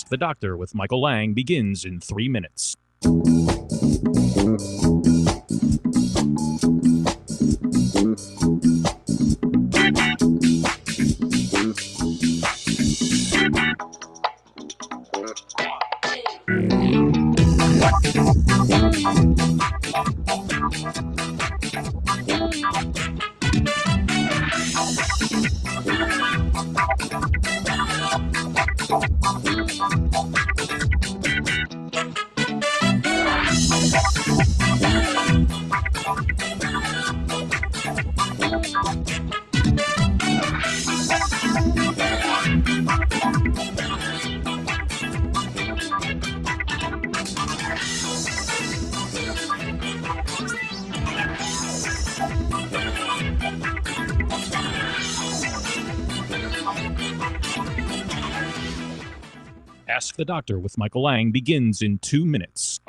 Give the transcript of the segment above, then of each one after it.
Ask the Doctor with Michael Lange begins in 3 minutes. Ask the Doctor with Michael Lange begins in 2 minutes.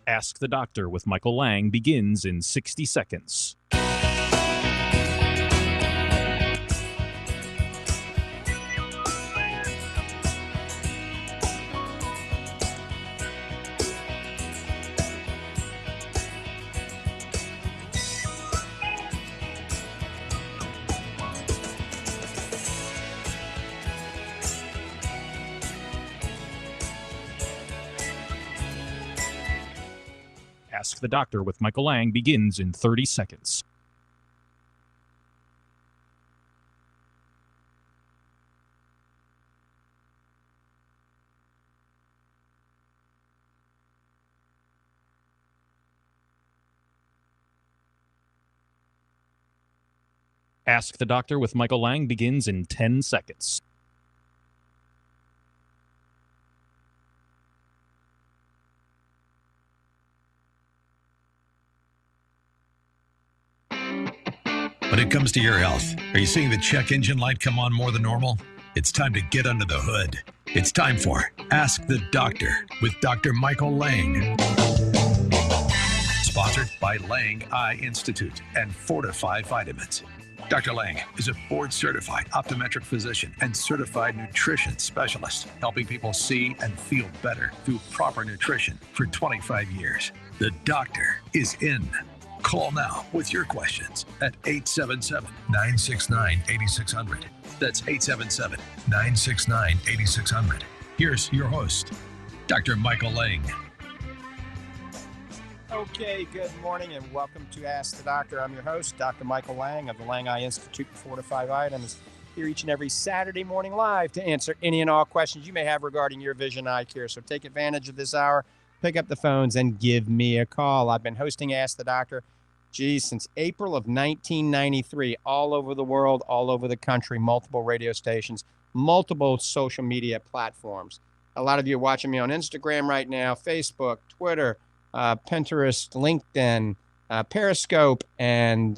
Ask the Doctor with Michael Lange begins in 60 seconds. Ask the Doctor with Michael Lange begins in 30 seconds. Ask the Doctor with Michael Lange begins in 10 seconds. When it comes to your health, are you seeing the check engine light come on more than normal? It's time to get under the hood. It's time for Ask the Doctor with Dr. Michael Lange. Sponsored by Lange Eye Institute and Fortifeye Vitamins. Dr. Lange is a board-certified optometric physician and certified nutrition specialist, helping people see and feel better through proper nutrition for 25 years. The doctor is in. Call now with your questions at 877-969-8600. That's 877-969-8600. Here's your host, Dr. Michael Lange. Okay, good morning and welcome to Ask the Doctor. I'm your host, Dr. Michael Lange of the Lange Eye Institute for Fortifeye Vitamins, here each and every Saturday morning live to answer any and all questions you may have regarding your vision eye care. So take advantage of this hour, pick up the phones, and give me a call. I've been hosting Ask the Doctor, since April of 1993, all over the world, all over the country, multiple radio stations, multiple social media platforms. A lot of you are watching me on Instagram right now, Facebook, Twitter, Pinterest, LinkedIn, Periscope, and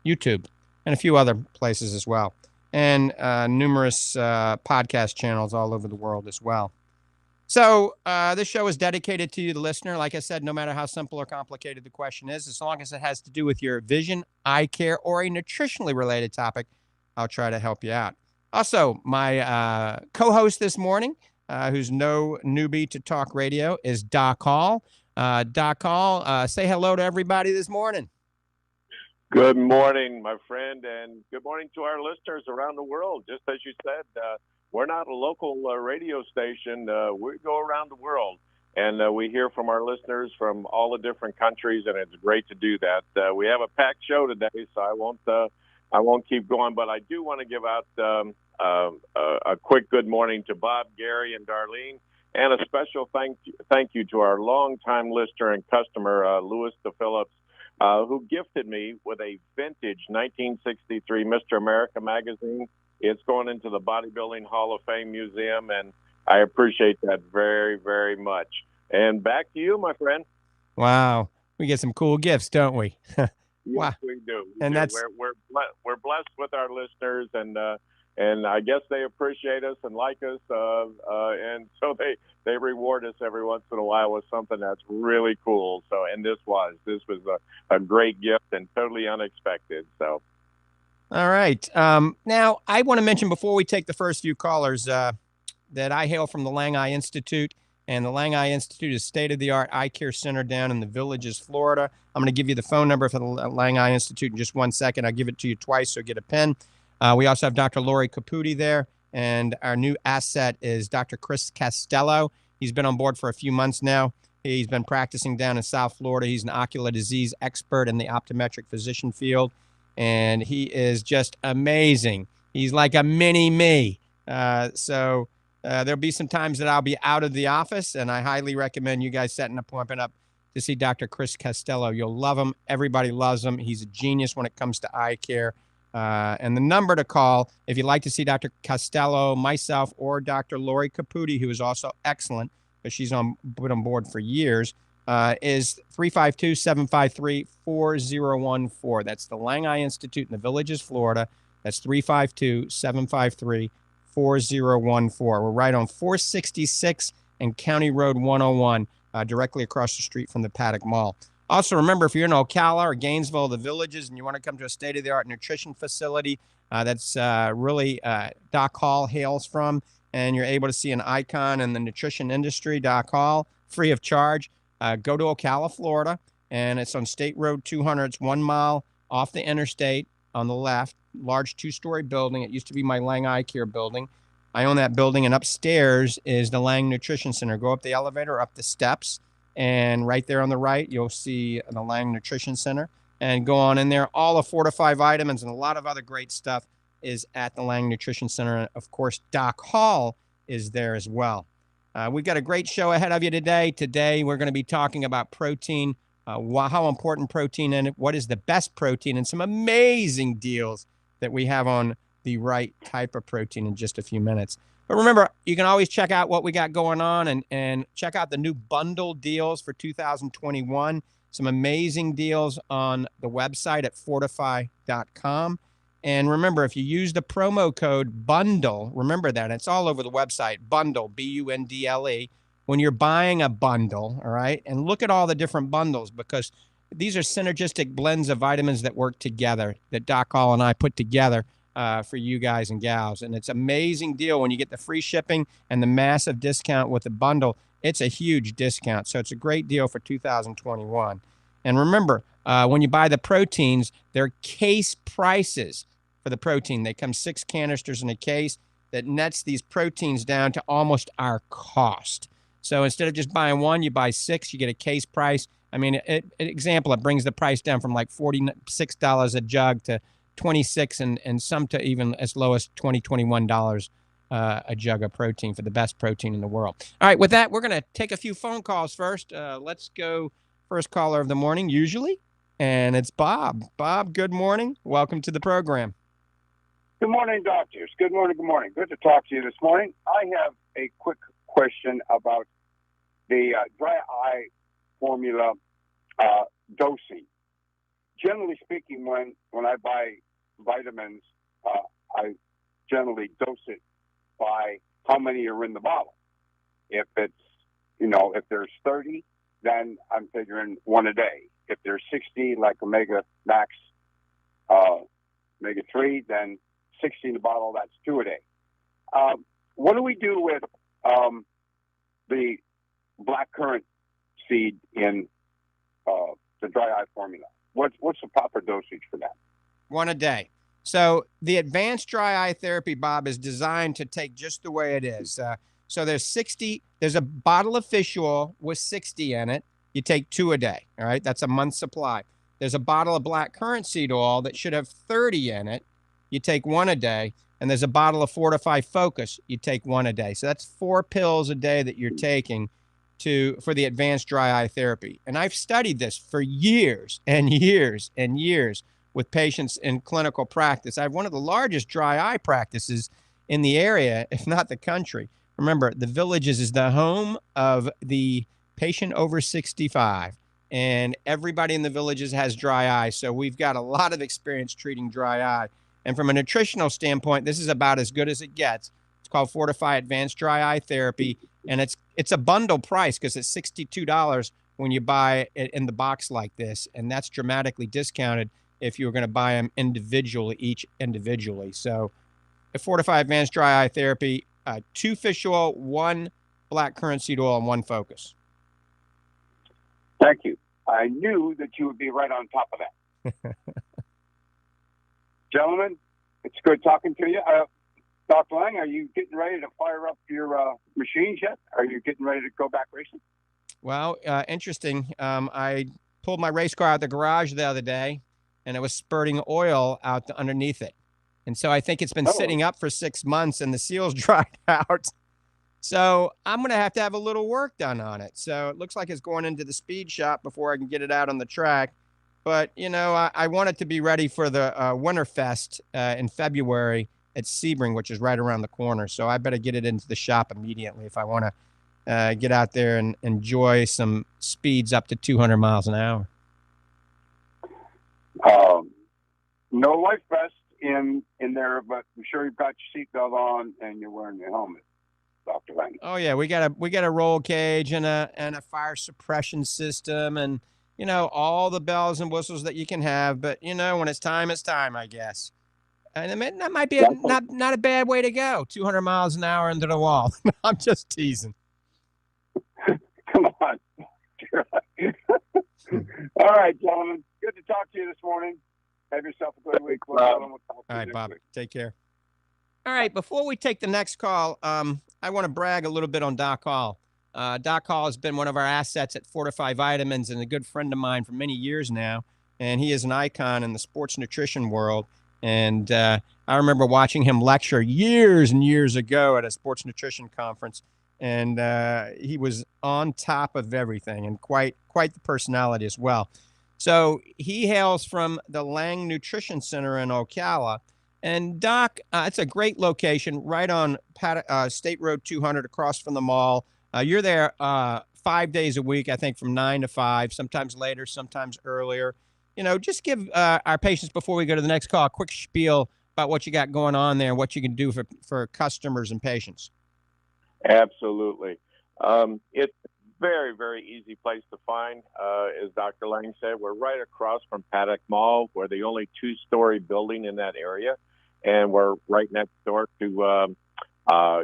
YouTube, and a few other places as well, and numerous podcast channels all over the world as well. So this show is dedicated to you, the listener. Like I said, no matter how simple or complicated the question is, as long as it has to do with your vision, eye care, or a nutritionally related topic, I'll try to help you out. Also, my co-host this morning, who's no newbie to talk radio, is Doc Hall. Doc Hall, say hello to everybody this morning. Good morning, my friend, and good morning to our listeners around the world. Just as you said, we're not a local radio station. We go around the world. And we hear from our listeners from all the different countries, and it's great to do that. We have a packed show today, so I won't keep going, but I do want to give out a quick good morning to Bob, Gary, and Darlene, and a special thank you to our longtime listener and customer, Louis DePhillips, who gifted me with a vintage 1963 Mr. America magazine. It's going into the Bodybuilding Hall of Fame Museum, and I appreciate that very, very much. And back to you, my friend. Wow. We get some cool gifts, don't we? Yes, Wow. we do. And that's we're blessed with our listeners, and I guess they appreciate us and like us, and so they reward us every once in a while with something that's really cool. So, and this was a great gift and totally unexpected. So, all right. Now I want to mention before we take the first few callers that I hail from the Lange Institute, and the Lange Institute is state-of-the-art eye care center down in the Villages, Florida. I'm going to give you the phone number for the Lange Institute in just 1 second. I'll give it to you twice, so get a pen. We also have Dr. Lori Caputi there, and our new asset is Dr. Chris Castello. He's been on board for a few months now. He's been practicing down in South Florida. He's an ocular disease expert in the optometric physician field, and he is just amazing. He's like a mini-me. There'll be some times that I'll be out of the office, and I highly recommend you guys setting an appointment up to see Dr. Chris Castello. You'll love him. Everybody loves him. He's a genius when it comes to eye care. And the number to call, if you'd like to see Dr. Castello, myself, or Dr. Lori Caputi, who is also excellent, but she's been on board for years, is 352-753-4014. That's the Lange Institute in the Villages, Florida. That's 352-753-4014. We're right on 466 and County Road 101, directly across the street from the Paddock Mall. Also, remember, if you're in Ocala or Gainesville, the Villages, and you want to come to a state-of-the-art nutrition facility that's really Doc Hall hails from, and you're able to see an icon in the nutrition industry, Doc Hall, free of charge, go to Ocala, Florida, and it's on State Road 200. It's 1 mile off the interstate on the left, large 2-story building. It used to be my Lange Eye Care building. I own that building, and upstairs is the Lange Nutrition Center. Go up the elevator, up the steps, and right there on the right, you'll see the Lange Nutrition Center. And go on in there. All the Fortifeye vitamins and a lot of other great stuff is at the Lange Nutrition Center. And, of course, Doc Hall is there as well. We've got a great show ahead of you today. Today, we're going to be talking about protein, how important protein and what is the best protein, and some amazing deals that we have on the right type of protein in just a few minutes. But remember, you can always check out what we got going on and check out the new bundle deals for 2021. Some amazing deals on the website at fortifeye.com. And remember, if you use the promo code BUNDLE, remember that. It's all over the website, BUNDLE, B-U-N-D-L-E, when you're buying a bundle, all right? And look at all the different bundles, because these are synergistic blends of vitamins that work together, that Doc Hall and I put together for you guys and gals. And it's an amazing deal when you get the free shipping and the massive discount with the bundle. It's a huge discount. So it's a great deal for 2021. And remember, when you buy the proteins, they're case prices for the protein. They come 6 canisters in a case that nets these proteins down to almost our cost. So instead of just buying one, you buy 6, you get a case price. I mean, it brings the price down from like $46 a jug to $26 and some to even as low as $20, $21 a jug of protein for the best protein in the world. All right, with that, we're going to take a few phone calls first. Let's go first caller of the morning, usually, and it's Bob. Bob, good morning. Welcome to the program. Good morning, doctors. Good morning, good morning. Good to talk to you this morning. I have a quick question about the dry eye formula dosing. Generally speaking, when I buy vitamins, I generally dose it by how many are in the bottle. If it's, if there's 30, then I'm figuring 1 a day. If there's 60, like Omega Max, Omega 3, then 60 in the bottle, that's 2 a day. What do we do with the blackcurrant seed in the dry eye formula? What's the proper dosage for that? 1 a day. So the advanced dry eye therapy, Bob, is designed to take just the way it is. So there's a bottle of fish oil with 60 in it. You take 2 a day. All right. That's a month's supply. There's a bottle of black currant seed oil that should have 30 in it. You take 1 a day. And there's a bottle of Fortifeye Focus. You take 1 a day. So that's 4 pills a day that you're taking for the advanced dry eye therapy. And I've studied this for years and years and years with patients in clinical practice. I have one of the largest dry eye practices in the area, if not the country. Remember, the Villages is the home of the patient over 65, and everybody in the Villages has dry eye. So we've got a lot of experience treating dry eye. And from a nutritional standpoint, this is about as good as it gets. It's called Fortifeye Advanced Dry Eye Therapy, and it's a bundle price because it's $62 when you buy it in the box like this, and that's dramatically discounted if you were going to buy them each individually. So, a Fortifeye Advanced Dry Eye Therapy, 2 fish oil, 1 black currant seed oil, and 1 Focus. Thank you. I knew that you would be right on top of that. Gentlemen, it's good talking to you. Dr. Lange, are you getting ready to fire up your machines yet? Are you getting ready to go back racing? Well, interesting. I pulled my race car out of the garage the other day, and it was spurting oil out underneath it. And so I think it's been sitting up for 6 months, and the seal's dried out. So I'm going to have a little work done on it. So it looks like it's going into the speed shop before I can get it out on the track. But, I want it to be ready for the Winterfest in February at Sebring, which is right around the corner. So I better get it into the shop immediately if I want to get out there and enjoy some speeds up to 200 miles an hour. No life vest in there, but I'm sure you've got your seatbelt on and you're wearing your helmet, Dr. Lange. Oh yeah, we got a roll cage and a fire suppression system, and all the bells and whistles that you can have. But when it's time, I guess. And that might be not a bad way to go. 200 miles an hour into the wall. I'm just teasing. Come on. All right, gentlemen. Good to talk to you this morning. Have yourself a good week. All right, Bob. Take care. All right. Before we take the next call, I want to brag a little bit on Doc Hall. Doc Hall has been one of our assets at Fortifeye Vitamins and a good friend of mine for many years now. And he is an icon in the sports nutrition world. And I remember watching him lecture years and years ago at a sports nutrition conference. And he was on top of everything and quite the personality as well. So he hails from the Lange Nutrition Center in Ocala. And Doc, it's a great location right on State Road 200 across from the mall. You're there 5 days a week, I think, from 9 to 5, sometimes later, sometimes earlier. Just give our patients, before we go to the next call, a quick spiel about what you got going on there and what you can do for customers and patients. Absolutely. It's a very, very easy place to find. As Dr. Lange said, we're right across from Paddock Mall. We're the only 2-story building in that area, and we're right next door to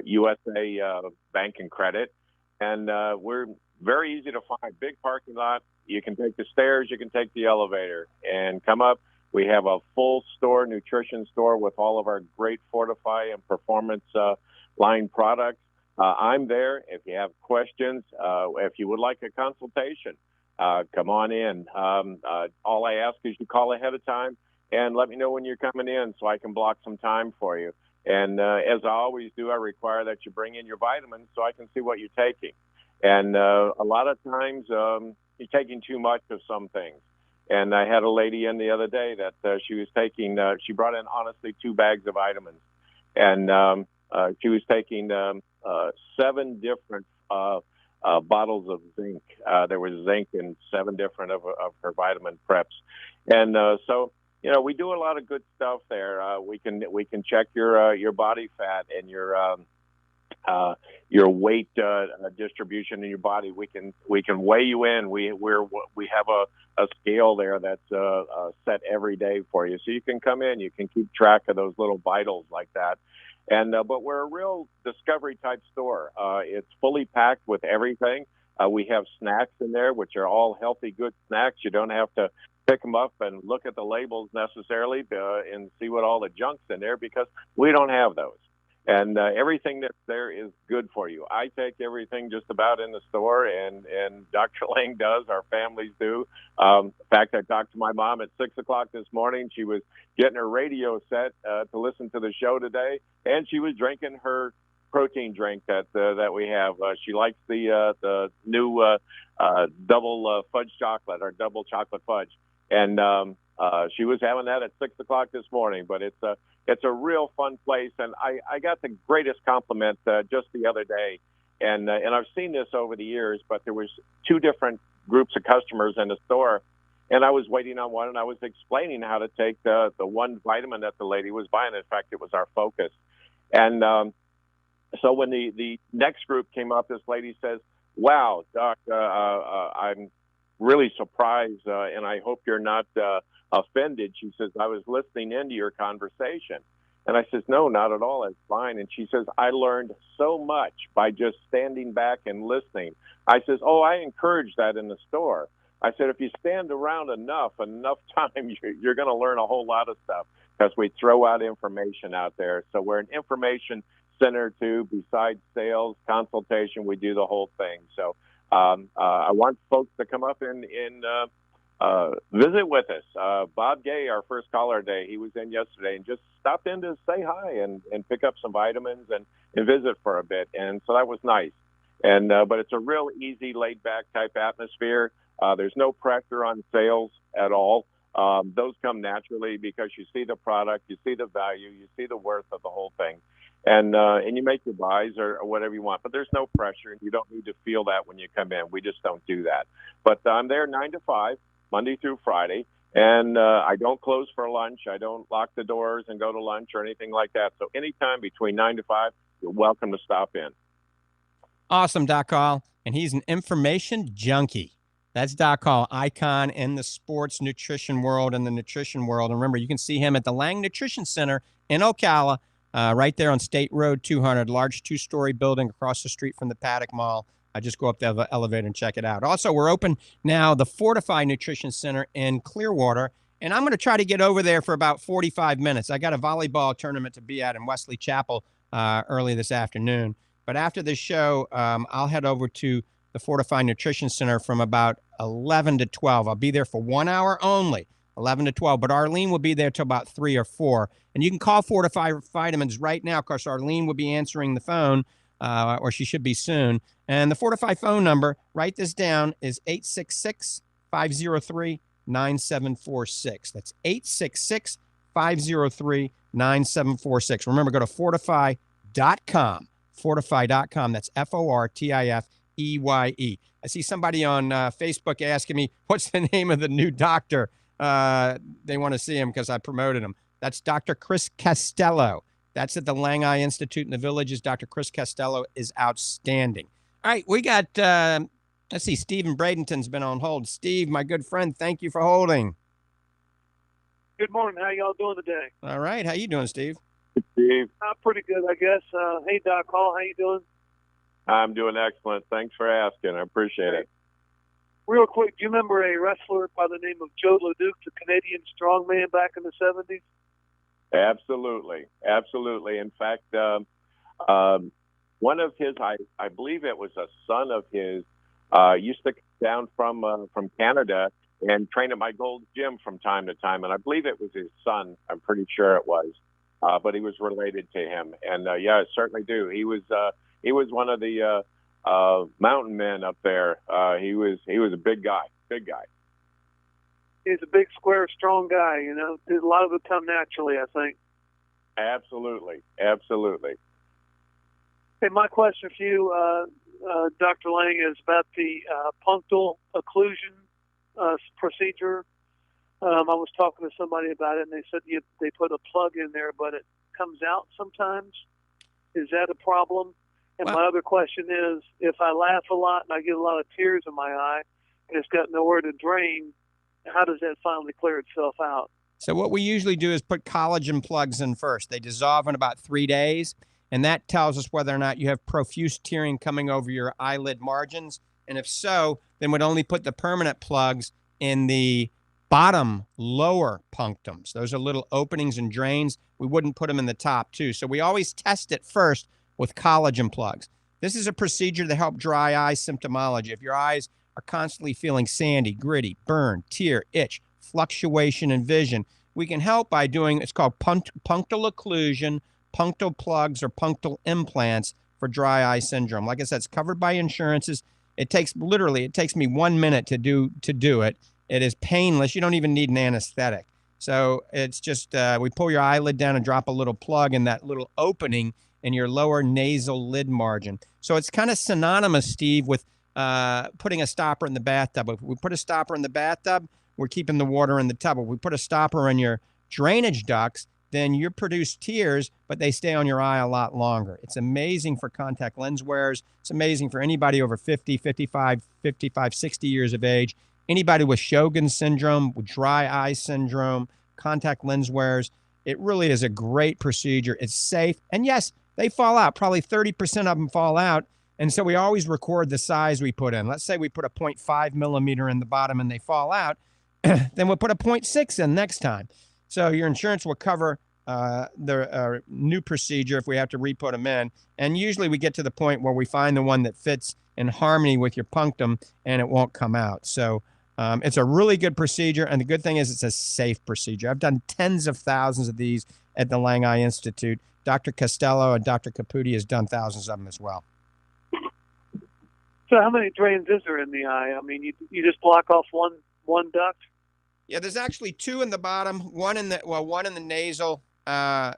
USA Bank and Credit. And we're very easy to find. Big parking lot. You can take the stairs, you can take the elevator, and come up. We have a full store, nutrition store, with all of our great Fortifeye and Performance line products. I'm there if you have questions. If you would like a consultation, come on in. All I ask is you call ahead of time and let me know when you're coming in so I can block some time for you. And as I always do, I require that you bring in your vitamins so I can see what you're taking. And a lot of times you're taking too much of some things. And I had a lady in the other day that she was taking, she brought in, honestly, 2 bags of vitamins. And she was taking 7 different bottles of zinc. There was zinc in 7 different of her vitamin preps. And so, we do a lot of good stuff there. We can check your body fat and your weight distribution in your body. We can weigh you in. We have a scale there that's set every day for you, so you can come in. You can keep track of those little vitals like that. And but we're a real discovery type store. It's fully packed with everything. We have snacks in there, which are all healthy, good snacks. You don't have to pick them up and look at the labels necessarily and see what all the junk's in there, because we don't have those. And everything that's there is good for you. I take everything just about in the store, and Dr. Lange does. Our families do. In fact, I talked to my mom at 6 o'clock this morning. She was getting her radio set to listen to the show today, and she was drinking her protein drink that we have. She likes the new double fudge chocolate, or double chocolate fudge, and she was having that at 6 o'clock this morning. But it's a real fun place, and I got the greatest compliment just the other day, and I've seen this over the years, but there was two different groups of customers in the store, and I was waiting on one, and I was explaining how to take the one vitamin that the lady was buying. In fact, it was our Focus, and so when the next group came up, this lady says, "Wow, Doc, I'm really surprised, and I hope you're not offended." She says, "I was listening into your conversation." And I says, "No, not at all. It's fine." And she says, "I learned so much by just standing back and listening." I says, "Oh, I encourage that in the store." I said, "If you stand around enough time, you're going to learn a whole lot of stuff, because we throw out information out there. So we're an information center too. Besides sales, consultation, we do the whole thing. So I want folks to come up and visit with us. Bob Gay, our first caller today, he was in yesterday and just stopped in to say hi and pick up some vitamins and visit for a bit. And so that was nice. And but it's a real easy, laid-back type atmosphere. There's no pressure on sales at all. Those come naturally because you see the product, you see the value, you see the worth of the whole thing. And you make your buys or whatever you want. But there's no pressure, and you don't need to feel that when you come in. We just don't do that. But I'm there 9 to 5, Monday through Friday. And I don't close for lunch. I don't lock the doors and go to lunch or anything like that. So anytime between 9 to 5, you're welcome to stop in. Awesome, Doc Hall. And he's an information junkie. That's Doc Hall, icon in the sports nutrition world and the nutrition world. And remember, you can see him at the Lange Nutrition Center in Ocala, right there on State Road 200, large 2-story building across the street from the Paddock Mall. I just go up the elevator and check it out. Also, we're open now, the Fortifeye Nutrition Center in Clearwater, and I'm going to try to get over there for about 45 minutes. I got a volleyball tournament to be at in Wesley Chapel early this afternoon. But after the show, I'll head over to the Fortifeye Nutrition Center from about 11 to 12. I'll be there for 1 hour only, 11 to 12. But Arlene will be there till about 3 or 4. And you can call Fortifeye Vitamins right now, because Arlene will be answering the phone, or she should be soon. And the Fortifeye phone number, write this down, is 866-503-9746. That's 866-503-9746. Remember, go to fortifeye.com. Fortifeye.com. That's Fortifeye. I see somebody on Facebook asking me, what's the name of the new doctor? They want to see him because I promoted him. That's Dr. Chris Castello. That's at the Lange Eye Institute in the Villages. Dr. Chris Castello is outstanding. All right, we got, let's see, Stephen Bradenton's been on hold. Steve, my good friend, thank you for holding. Good morning. How y'all doing today? All right. How you doing, Steve? Steve, Pretty good, I guess. Hey, Doc Hall, how you doing? I'm doing excellent. Thanks for asking. I appreciate it. Real quick, do you remember a wrestler by the name of Joe LeDuc, the Canadian strongman back in the 70s? Absolutely. Absolutely. In fact, one of his, I believe it was a son of his, used to come down from Canada and train at my Gold's Gym from time to time. And I believe it was his son. I'm pretty sure it was. But he was related to him. And, yeah, I certainly do. He was one of the mountain men up there. He was a big guy. He's a big, square, strong guy, you know. A lot of it come naturally, I think. Absolutely. Hey, my question for you, Dr. Lange, is about the punctal occlusion procedure. I was talking to somebody about it, and they said they put a plug in there, but it comes out sometimes. Is that a problem? And my other question is, if I laugh a lot and I get a lot of tears in my eye and it's got nowhere to drain, how does that finally clear itself out? So what we usually do is put collagen plugs in first. They dissolve in about 3 days, and that tells us whether or not you have profuse tearing coming over your eyelid margins. And if so, then we'd only put the permanent plugs in the bottom lower punctums. Those are little openings and drains. We wouldn't put them in the top too. So we always test it first with collagen plugs. This is a procedure to help dry eye symptomology. If your eyes are constantly feeling sandy, gritty, burn, tear, itch, fluctuation in vision, we can help by doing, it's called punctal occlusion, punctal plugs, or punctal implants for dry eye syndrome. Like I said, it's covered by insurances. It takes me 1 minute to do it. It is painless. You don't even need an anesthetic. So it's just, we pull your eyelid down and drop a little plug in that little opening in your lower nasal lid margin. So it's kind of synonymous, Steve, with putting a stopper in the bathtub. If we put a stopper in the bathtub, we're keeping the water in the tub. If we put a stopper in your drainage ducts, then you produce tears, but they stay on your eye a lot longer. It's amazing for contact lens wearers. It's amazing for anybody over 50, 55, 60 years of age. Anybody with Sjogren's syndrome, with dry eye syndrome, contact lens wearers. It really is a great procedure. It's safe. And yes, they fall out. Probably 30% of them fall out. And so we always record the size we put in. Let's say we put a 0.5 millimeter in the bottom and they fall out. Then we'll put a 0.6 in next time. So your insurance will cover the new procedure if we have to re-put them in. And usually we get to the point where we find the one that fits in harmony with your punctum and it won't come out. So it's a really good procedure. And the good thing is it's a safe procedure. I've done tens of thousands of these at the Lange Eye Institute. Dr. Costello and Dr. Caputi has done thousands of them as well. So how many drains is there in the eye? I mean, you just block off one duct? Yeah, there's actually two in the bottom, one in the nasal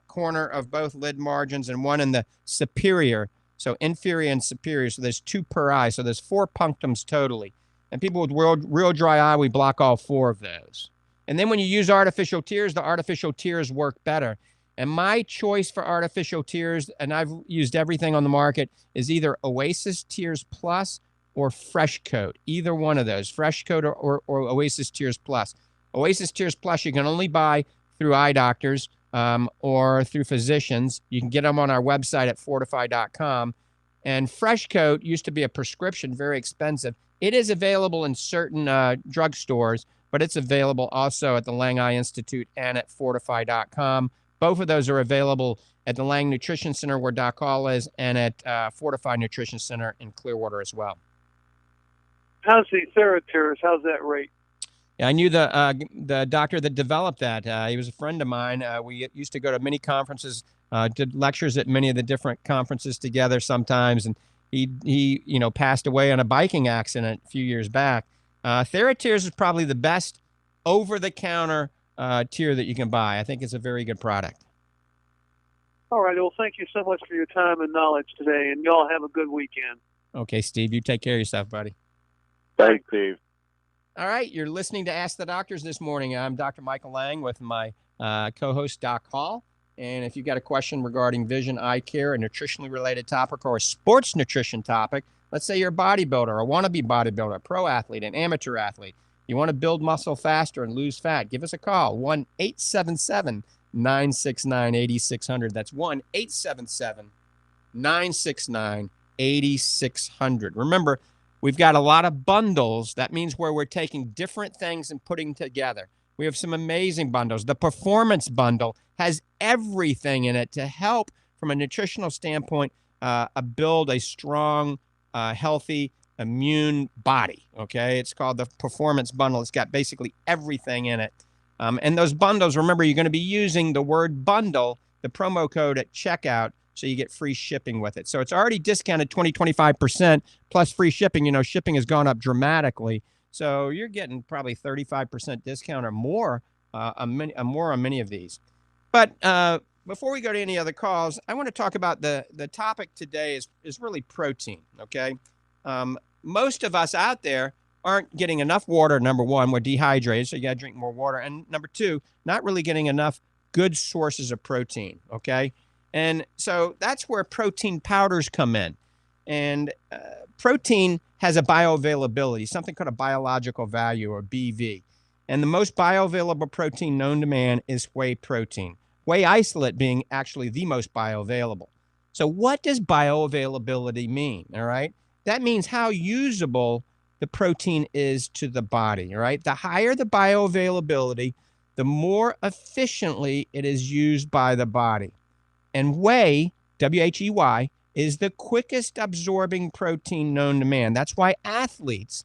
corner of both lid margins and one in the superior, so inferior and superior. So there's two per eye. So there's 4 punctums totally. And people with real dry eye, we block all 4 of those. And then when you use artificial tears, the artificial tears work better. And my choice for artificial tears, and I've used everything on the market, is either Oasis Tears Plus or Fresh Coat. Either one of those, Fresh Coat or Oasis Tears Plus. Oasis Tears Plus you can only buy through eye doctors or through physicians. You can get them on our website at fortifeye.com. And Fresh Coat used to be a prescription, very expensive. It is available in certain drugstores, but it's available also at the Lange Eye Institute and at fortifeye.com. Both of those are available at the Lange Nutrition Center where Doc Hall is and at Fortifeye Nutrition Center in Clearwater as well. How's the TheraTears? How's that rate? Yeah, I knew the doctor that developed that. He was a friend of mine. We used to go to many conferences, did lectures at many of the different conferences together sometimes, and he passed away in a biking accident a few years back. TheraTears is probably the best over-the-counter tear that you can buy. I think it's a very good product. All right. Well, thank you so much for your time and knowledge today, and y'all have a good weekend. Okay, Steve, you take care of yourself, buddy. Thanks, Steve. All right, you're listening to Ask the Doctors this morning. I'm Dr. Michael Lange with my co-host, Doc Hall. And if you've got a question regarding vision, eye care, a nutritionally related topic, or a sports nutrition topic, let's say you're a bodybuilder, a wannabe bodybuilder, a pro athlete, an amateur athlete, you want to build muscle faster and lose fat, give us a call, 1-877-969-8600. That's 1-877-969-8600. Remember, we've got a lot of bundles. That means where we're taking different things and putting together. We have some amazing bundles. The Performance Bundle has everything in it to help, from a nutritional standpoint, build a strong, healthy, immune body, okay? It's called the Performance Bundle. It's got basically everything in it. And those bundles, remember, you're going to be using the word bundle, the promo code at checkout, so you get free shipping with it. So it's already discounted 25% plus free shipping. You know, shipping has gone up dramatically. So you're getting probably 35% discount or more, on many of these. But before we go to any other calls, I want to talk about the topic today is really protein, okay? Most of us out there aren't getting enough water. Number one, we're dehydrated, so you got to drink more water. And number two, not really getting enough good sources of protein, okay? And so that's where protein powders come in. And protein has a bioavailability, something called a biological value, or BV. And the most bioavailable protein known to man is whey protein. Whey isolate being actually the most bioavailable. So what does bioavailability mean, all right? That means how usable the protein is to the body, all right? The higher the bioavailability, the more efficiently it is used by the body. And whey, W-H-E-Y, is the quickest absorbing protein known to man. That's why athletes,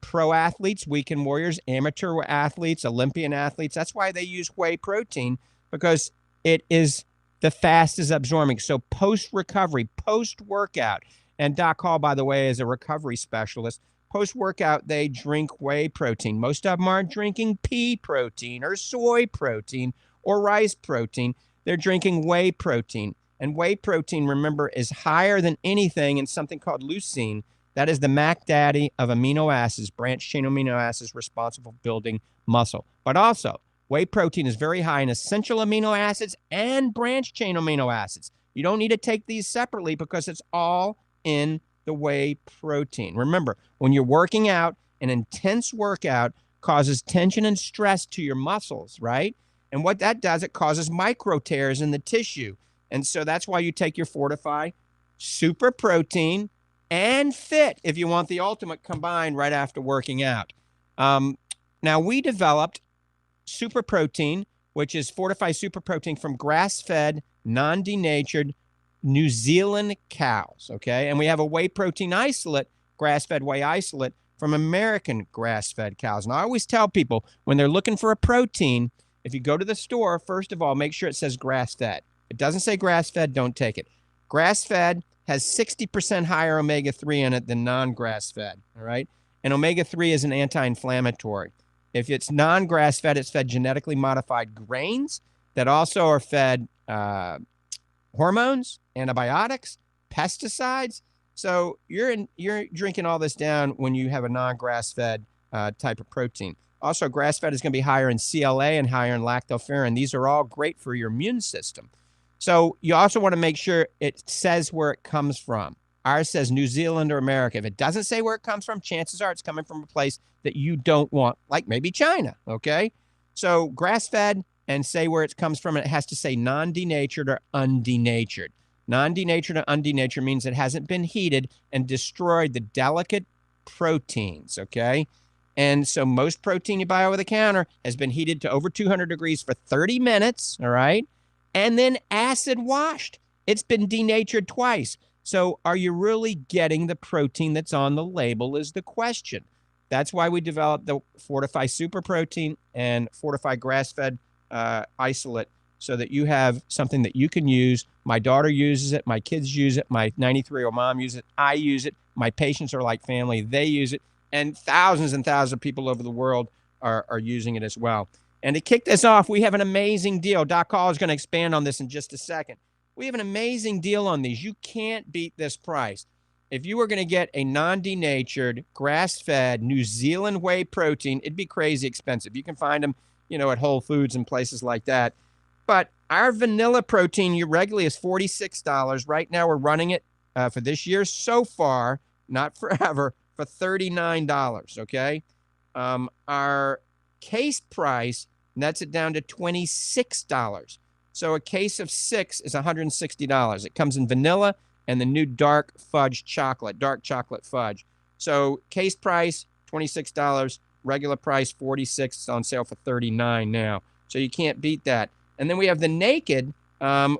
pro athletes, weekend warriors, amateur athletes, Olympian athletes, that's why they use whey protein, because it is the fastest absorbing. So post-recovery, post-workout, and Doc Hall, by the way, is a recovery specialist. Post-workout, they drink whey protein. Most of them aren't drinking pea protein or soy protein or rice protein. They're drinking whey protein. And whey protein, remember, is higher than anything in something called leucine. That is the Mac Daddy of amino acids, branched-chain amino acids responsible for building muscle. But also, whey protein is very high in essential amino acids and branched-chain amino acids. You don't need to take these separately because it's all in the whey protein. Remember, when you're working out, an intense workout causes tension and stress to your muscles, right? And what that does, it causes micro tears in the tissue. And so that's why you take your Fortifeye Super Protein and Fit if you want the ultimate combined right after working out. Now, we developed Super Protein, which is Fortifeye Super Protein from grass-fed, non-denatured New Zealand cows, okay? And we have a whey protein isolate, grass-fed whey isolate from American grass-fed cows. And I always tell people when they're looking for a protein, if you go to the store, first of all, make sure it says grass-fed. If it doesn't say grass-fed, don't take it. Grass-fed has 60% higher omega-3 in it than non-grass-fed, all right? And omega-3 is an anti-inflammatory. If it's non-grass-fed, it's fed genetically modified grains that also are fed hormones, antibiotics, pesticides. So you're drinking all this down when you have a non-grass-fed type of protein. Also, grass-fed is going to be higher in CLA and higher in lactoferrin. These are all great for your immune system. So you also want to make sure it says where it comes from. Ours says New Zealand or America. If it doesn't say where it comes from, chances are it's coming from a place that you don't want, like maybe China, okay? So grass-fed and say where it comes from, and it has to say non-denatured or undenatured. Non-denatured or undenatured means it hasn't been heated and destroyed the delicate proteins, okay? And so most protein you buy over the counter has been heated to over 200 degrees for 30 minutes, all right? And then acid washed. It's been denatured twice. So are you really getting the protein that's on the label is the question. That's why we developed the Fortifeye Super Protein and Fortifeye Grass-Fed Isolate so that you have something that you can use. My daughter uses it. My kids use it. My 93-year-old mom uses it. I use it. My patients are like family. They use it. And thousands of people over the world are using it as well. And to kick this off, we have an amazing deal. Doc Hall is going to expand on this in just a second. We have an amazing deal on these. You can't beat this price. If you were going to get a non-denatured, grass-fed, New Zealand whey protein, it'd be crazy expensive. You can find them, at Whole Foods and places like that. But our vanilla protein regularly is $46. Right now we're running it for this year so far, not forever, for $39, okay? Our case price nets it down to $26. So a case of 6 is $160. It comes in vanilla and the new dark chocolate fudge. So case price, $26, regular price, $46. It's on sale for $39 now. So you can't beat that. And then we have the naked,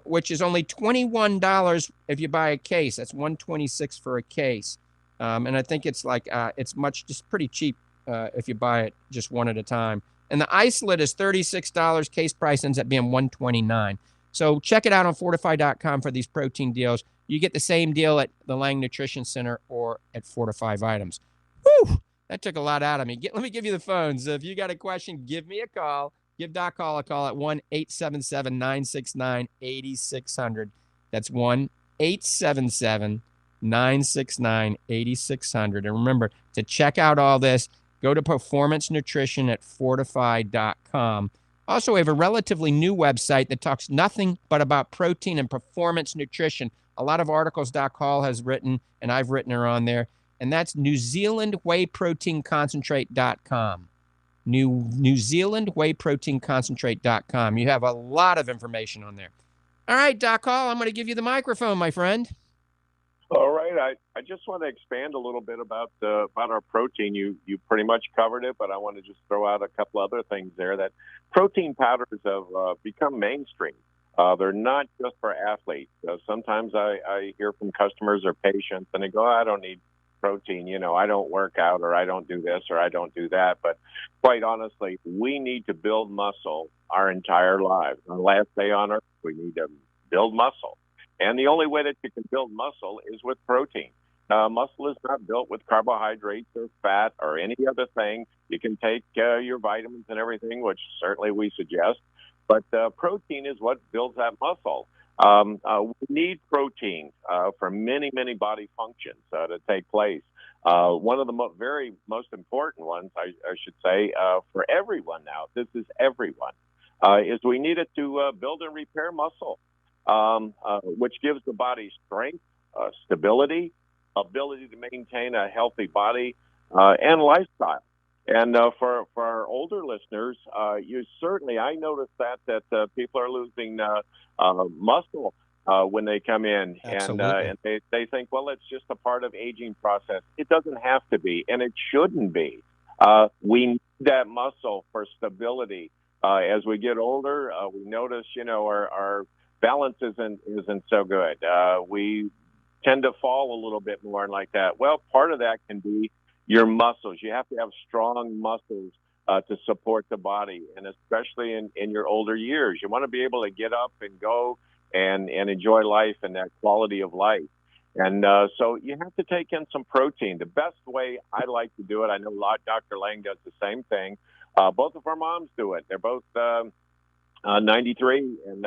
which is only $21 if you buy a case. That's $126 for a case. And I think it's just pretty cheap if you buy it just one at a time. And the isolate is $36. Case price ends up being $129. So check it out on Fortifeye.com for these protein deals. You get the same deal at the Lange Nutrition Center or at Fortifeye Items. Whew, that took a lot out of me. Let me give you the phones. If you got a question, give me a call. Give Doc Hall a call at 1-877-969-8600. That's 1-877-969-8600. And remember, to check out all this, go to Performance Nutrition at Fortifeye.com. Also, we have a relatively new website that talks nothing but about protein and performance nutrition. A lot of articles Doc Hall has written, and I've written are on there. And that's NewZealandWheyProteinConcentrate.com. NewZealandWheyProteinConcentrate.com. You have a lot of information on there. All right, Doc Hall, I'm going to give you the microphone, my friend. All right. I just want to expand a little bit about our protein. You pretty much covered it, but I want to just throw out a couple other things there. That protein powders have become mainstream. They're not just for athletes. Sometimes I hear from customers or patients, and they go, "I don't need protein. I don't work out, or I don't do this, or I don't do that." But quite honestly, we need to build muscle our entire lives. On the last day on earth, we need to build muscle. And the only way that you can build muscle is with protein. Muscle is not built with carbohydrates or fat or any other thing. You can take your vitamins and everything, which certainly we suggest. But protein is what builds that muscle. We need protein for many, many body functions to take place. One of the very most important ones, I should say, for everyone now, this is everyone, is we need it to build and repair muscle. Which gives the body strength, stability, ability to maintain a healthy body, and lifestyle. And for our older listeners, I noticed that people are losing muscle when they come in, and they think, well, it's just a part of aging process. It doesn't have to be, and it shouldn't be. We need that muscle for stability. As we get older, we notice, our balance isn't so good. We tend to fall a little bit more and like that. Well, part of that can be your muscles. You have to have strong muscles to support the body, and especially in your older years. You want to be able to get up and go and enjoy life and that quality of life. And so you have to take in some protein. The best way I like to do it, I know Dr. Lange does the same thing. Both of our moms do it. They're both 93, and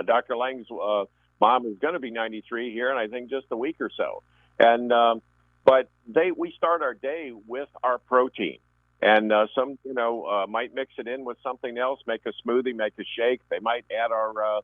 Dr. Lange's mom is going to be 93 here, and I think just a week or so. And but we start our day with our protein, and some might mix it in with something else, make a smoothie, make a shake. They might add our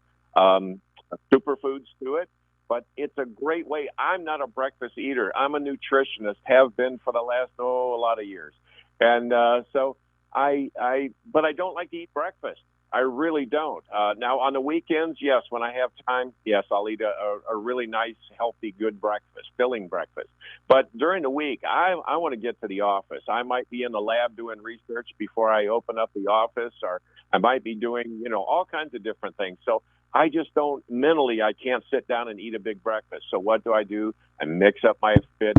superfoods to it, but it's a great way. I'm not a breakfast eater. I'm a nutritionist, have been for the last a lot of years, and so but I don't like to eat breakfast. I really don't. Now, on the weekends, yes, when I have time, yes, I'll eat a really nice, healthy, good breakfast, filling breakfast. But during the week, I want to get to the office. I might be in the lab doing research before I open up the office, or I might be doing, all kinds of different things. So I just don't, mentally, I can't sit down and eat a big breakfast. So what do? I mix up my Fit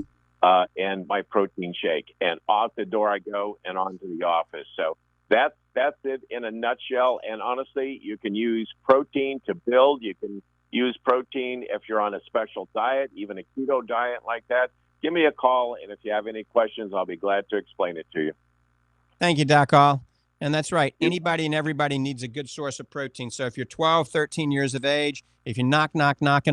and my protein shake, and out the door I go and on to the office. So that's it in a nutshell. And honestly, you can use protein to build. You can use protein if you're on a special diet, even a keto diet like that. Give me a call, and if you have any questions, I'll be glad to explain it to you. Thank you, Doc All. And that's right. Anybody and everybody needs a good source of protein. So if you're 12, 13 years of age, if you're knocking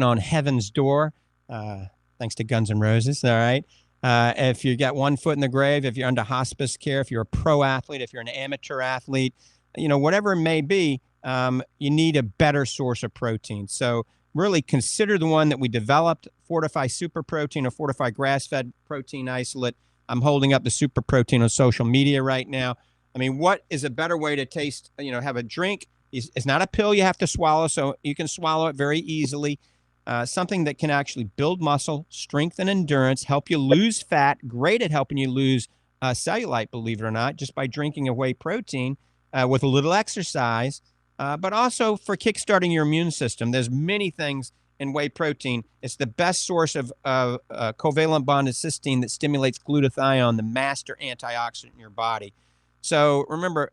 on heaven's door, thanks to Guns N' Roses, all right? If you got one foot in the grave, if you're under hospice care, if you're a pro athlete, if you're an amateur athlete, whatever it may be, you need a better source of protein. So really consider the one that we developed, Fortifeye Super Protein or Fortifeye Grass-Fed Protein Isolate. I'm holding up the Super Protein on social media right now. I mean, what is a better way to taste, have a drink? It's not a pill you have to swallow, so you can swallow it very easily. Something that can actually build muscle, strengthen endurance, help you lose fat, great at helping you lose cellulite, believe it or not, just by drinking a whey protein with a little exercise, but also for kickstarting your immune system. There's many things in whey protein. It's the best source of covalent bonded cysteine that stimulates glutathione, the master antioxidant in your body. So remember,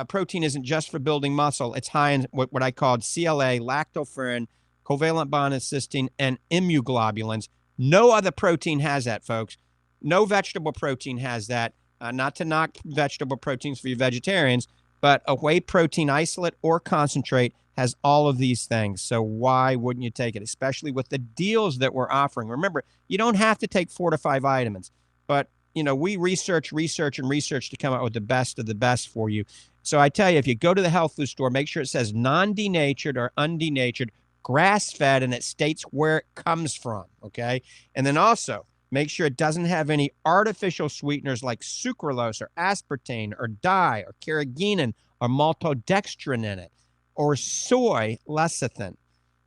protein isn't just for building muscle. It's high in what I called CLA, lactoferrin, covalent bonded cysteine, and immunoglobulins. No other protein has that, folks. No vegetable protein has that. Not to knock vegetable proteins for you vegetarians, but a whey protein isolate or concentrate has all of these things. So why wouldn't you take it, especially with the deals that we're offering? Remember, you don't have to take 4 to 5 vitamins, but we research to come out with the best of the best for you. So I tell you, if you go to the health food store, make sure it says non-denatured or undenatured, grass-fed, and it states where it comes from, okay? And then also, make sure it doesn't have any artificial sweeteners like sucralose or aspartame or dye or carrageenan or maltodextrin in it or soy lecithin.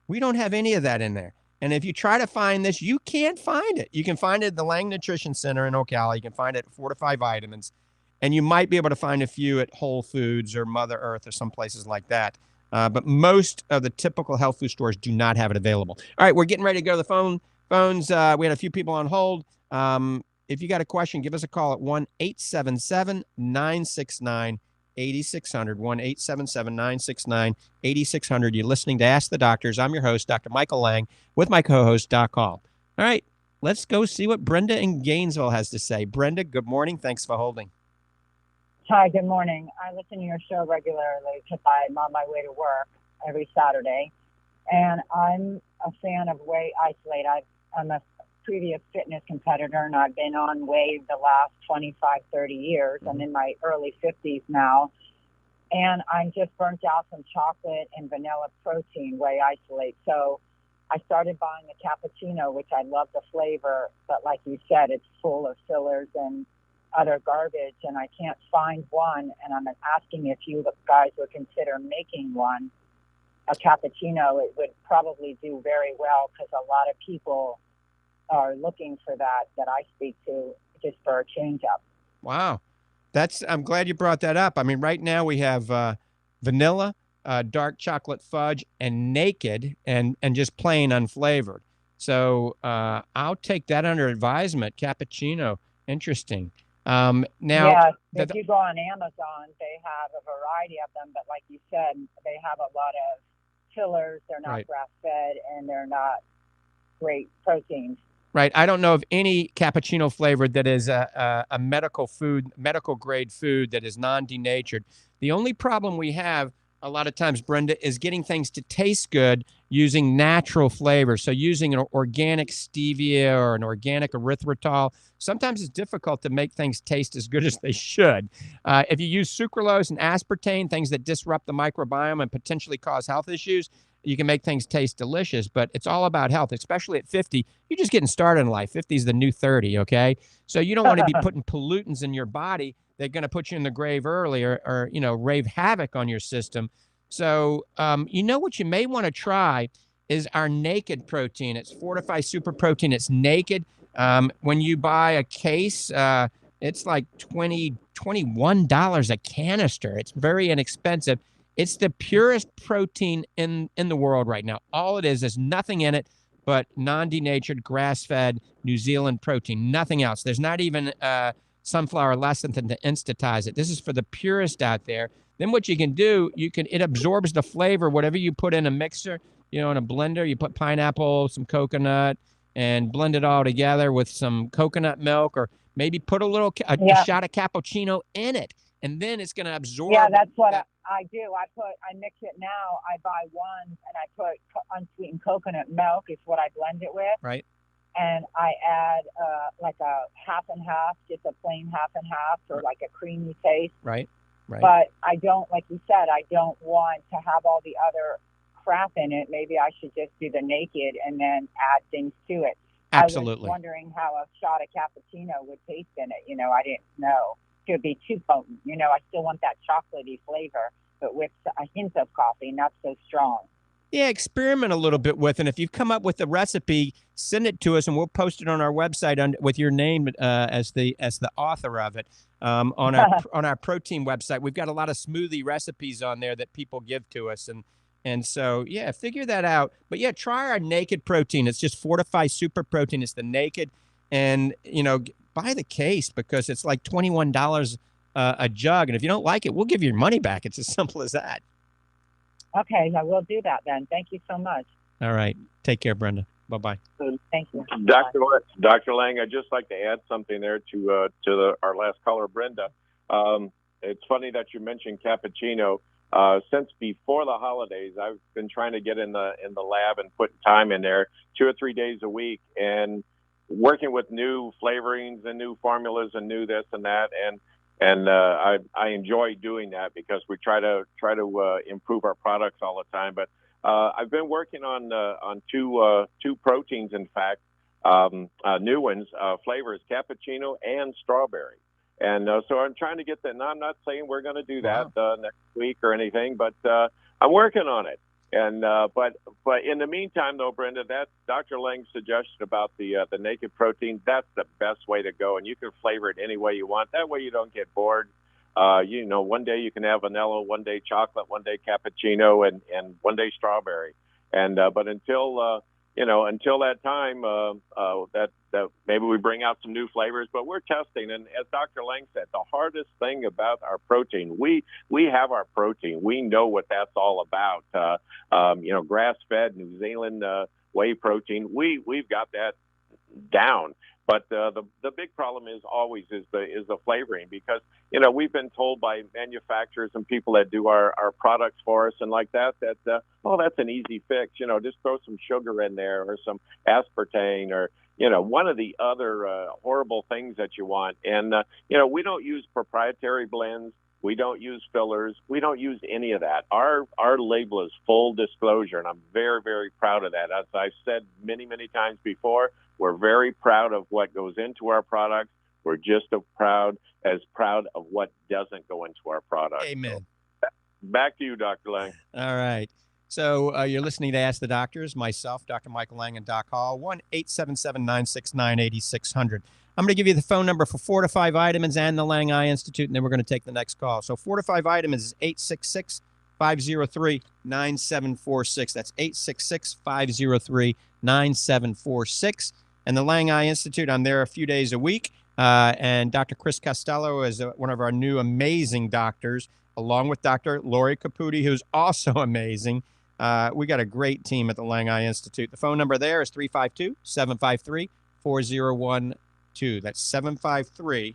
We don't have any of that in there. And if you try to find this, you can't find it. You can find it at the Lange Nutrition Center in Ocala. You can find it at Fortifeye Vitamins. And you might be able to find a few at Whole Foods or Mother Earth or some places like that. But most of the typical health food stores do not have it available. All right, we're getting ready to go to the phones. We had a few people on hold. If you got a question, give us a call at 1-877-969-8600, 1-877-969-8600. You're listening to Ask the Doctors. I'm your host, Dr. Michael Lange, with my co-host, Doc Hall. All right, let's go see what Brenda in Gainesville has to say. Brenda, good morning. Thanks for holding. Hi, good morning. I listen to your show regularly because I'm on my way to work every Saturday. And I'm a fan of Whey Isolate. I'm a previous fitness competitor, and I've been on Whey the last 25, 30 years. I'm in my early 50s now. And I'm just burnt out from chocolate and vanilla protein, Whey Isolate. So I started buying a cappuccino, which I love the flavor. But like you said, it's full of fillers and other garbage, and I can't find one, and I'm asking if you guys would consider making one, a cappuccino. It would probably do very well because a lot of people are looking for that I speak to, just for a change up. Wow. I'm glad you brought that up. I mean, right now we have vanilla, dark chocolate fudge, and naked, and just plain unflavored. So I'll take that under advisement. Cappuccino. Interesting. Now, yes, if you go on Amazon, they have a variety of them, but like you said, they have a lot of fillers. They're not grass-fed, and they're not great proteins. Right. I don't know of any cappuccino flavored that is a medical grade food that is non-denatured. The only problem we have a lot of times, Brenda, is getting things to taste good using natural flavors. So using an organic stevia or an organic erythritol, sometimes it's difficult to make things taste as good as they should. If you use sucralose and aspartame, things that disrupt the microbiome and potentially cause health issues, you can make things taste delicious, but it's all about health, especially at 50. You're just getting started in life. 50 is the new 30, okay? So you don't want to be putting pollutants in your body that are going to put you in the grave early or rave havoc on your system. So what you may want to try is our naked protein. It's Fortifeye Super Protein. It's naked. When you buy a case, it's like $21 a canister. It's very inexpensive. It's the purest protein in the world right now. All it is nothing in it but non-denatured, grass-fed New Zealand protein, nothing else. There's not even sunflower lecithin to instatize it. This is for the purest out there. Then what you can do, it absorbs the flavor, whatever you put in a mixer, in a blender, you put pineapple, some coconut, and blend it all together with some coconut milk, or maybe put a shot of cappuccino in it, and then it's going to absorb. Yeah, that's what I do. I mix it now. I buy one, and I put unsweetened coconut milk is what I blend it with. Right. And I add like a half and half, just a plain half and half, or like a creamy taste. Right. But I don't, like you said, I don't want to have all the other crap in it. Maybe I should just do the naked and then add things to it. Absolutely. I was wondering how a shot of cappuccino would taste in it. I didn't know. It would be too potent. I still want that chocolatey flavor, but with a hint of coffee, not so strong. Yeah, experiment a little bit with, and if you've come up with a recipe, send it to us, and we'll post it on our website with your name as the author of it on our protein website. We've got a lot of smoothie recipes on there that people give to us, and so yeah, figure that out. But yeah, try our naked protein. It's just Fortifeye Super Protein. It's the naked, and buy the case because it's like $21 a jug, and if you don't like it, we'll give you your money back. It's as simple as that. Okay, I will do that then. Thank you so much. All right. Take care, Brenda. Bye-bye. Thank you. Dr. Lange, I'd just like to add something there to our last caller, Brenda. It's funny that you mentioned cappuccino. Since before the holidays, I've been trying to get in the lab and put time in there 2 or 3 days a week and working with new flavorings and new formulas and new this and that. And I enjoy doing that because we try to improve our products all the time. But I've been working on two proteins, in fact, new ones, flavors, cappuccino and strawberry. And so I'm trying to get that. Now, I'm not saying we're going to do that next week or anything, but I'm working on it. And but in the meantime, though, Brenda, that Dr. Lange's suggestion about the naked protein, that's the best way to go. And you can flavor it any way you want. That way you don't get bored. One day you can have vanilla, one day chocolate, one day cappuccino, and one day strawberry. And but until that time, that maybe we bring out some new flavors. But we're testing, and as Dr. Lange said, the hardest thing about our protein, we have our protein. We know what that's all about. Grass-fed New Zealand whey protein. We've got that down. But the big problem is always the flavoring, because we've been told by manufacturers and people that do our products for us and like that that's an easy fix. Just throw some sugar in there or some aspartame or one of the other horrible things that you want. And we don't use proprietary blends. We don't use fillers. We don't use any of that. Our label is full disclosure, and I'm very, very proud of that. As I've said many, many times before, we're very proud of what goes into our products. We're just as proud of what doesn't go into our products. Amen. So, back to you, Dr. Lange. All right. So you're listening to Ask the Doctors, myself, Dr. Michael Lange, and Doc Hall, 1-877-969-8600. I'm going to give you the phone number for Fortifeye Vitamins and the Lange Eye Institute, and then we're going to take the next call. So Fortifeye Vitamins is 866-503-9746. That's 866-503-9746. And the Lange Eye Institute, I'm there a few days a week. And Dr. Chris Costello is one of our new amazing doctors, along with Dr. Lori Caputi, who's also amazing. We got a great team at the Lange Eye Institute. The phone number there is 352-753-4012. That's 753-4014.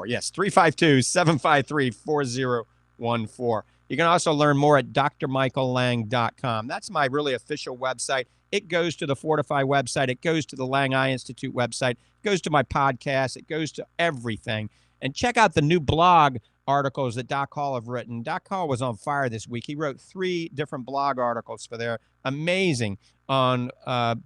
Yes, 352-753-4014. You can also learn more at drmichaellange.com. That's my really official website. It goes to the Fortifeye website. It goes to the Lange Eye Institute website. It goes to my podcast. It goes to everything. And check out the new blog articles that Doc Hall have written. Doc Hall was on fire this week. He wrote 3 different blog articles for there. Amazing on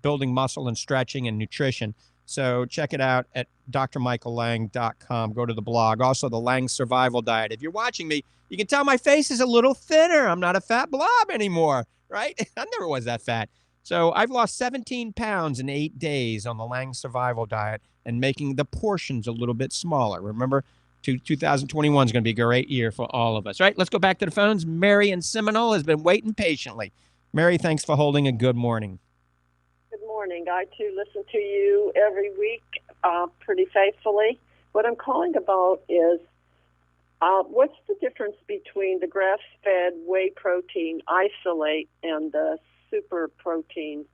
building muscle and stretching and nutrition. So check it out at drmichaellange.com. Go to the blog. Also, the Lange Survival Diet. If you're watching me, you can tell my face is a little thinner. I'm not a fat blob anymore, right? I never was that fat. So I've lost 17 pounds in 8 days on the Lange Survival Diet and making the portions a little bit smaller. Remember, 2021 is going to be a great year for all of us. All right, let's go back to the phones. Mary in Seminole has been waiting patiently. Mary, thanks for holding a good morning. Good morning. I, too, listen to you every week pretty faithfully. What I'm calling about is what's the difference between the grass-fed whey protein isolate and the super protein?